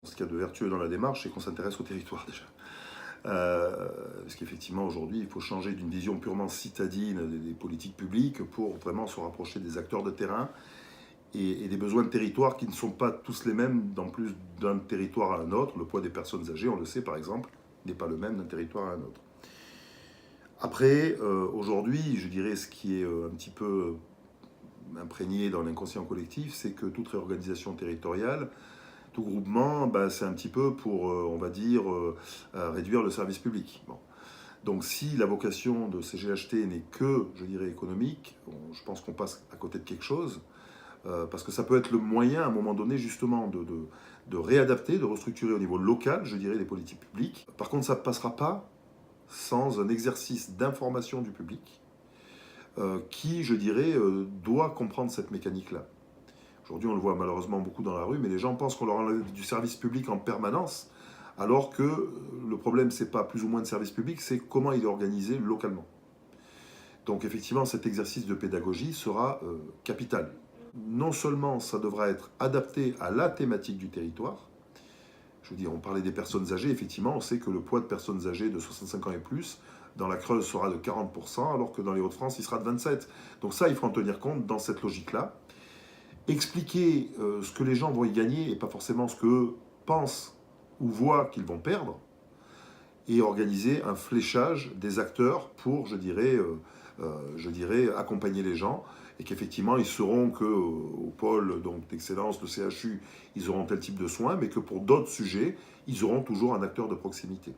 Ce qu'il y a de vertueux dans la démarche, c'est qu'on s'intéresse au territoire déjà. Parce qu'effectivement, aujourd'hui, il faut changer d'une vision purement citadine des politiques publiques pour vraiment se rapprocher des acteurs de terrain et des besoins de territoire qui ne sont pas tous les mêmes, dans plus d'un territoire à un autre. Le poids des personnes âgées, on le sait par exemple, n'est pas le même d'un territoire à un autre. Après, aujourd'hui, je dirais ce qui est un petit peu imprégné dans l'inconscient collectif, c'est que toute réorganisation territoriale, tout groupement, bah, c'est un petit peu pour, on va dire, réduire le service public. Bon. Donc si la vocation de ces GHT n'est que, je dirais, économique, je pense qu'on passe à côté de quelque chose, parce que ça peut être le moyen, à un moment donné, justement, de réadapter, de restructurer au niveau local, je dirais, les politiques publiques. Par contre, ça ne passera pas sans un exercice d'information du public, qui, je dirais, doit comprendre cette mécanique-là. Aujourd'hui, on le voit malheureusement beaucoup dans la rue, mais les gens pensent qu'on leur enlève du service public en permanence, alors que le problème, c'est pas plus ou moins de service public, c'est comment il est organisé localement. Donc effectivement, cet exercice de pédagogie sera capital. Non seulement ça devra être adapté à la thématique du territoire, je veux dire, on parlait des personnes âgées, effectivement, on sait que le poids de personnes âgées de 65 ans et plus, dans la Creuse, sera de 40%, alors que dans les Hauts-de-France, il sera de 27%. Donc ça, il faut en tenir compte dans cette logique-là. Expliquer ce que les gens vont y gagner et pas forcément ce qu'eux pensent ou voient qu'ils vont perdre, et organiser un fléchage des acteurs pour, je dirais, accompagner les gens, et qu'effectivement, ils sauront qu'au pôle d'excellence, de CHU, ils auront tel type de soins, mais que pour d'autres sujets, ils auront toujours un acteur de proximité.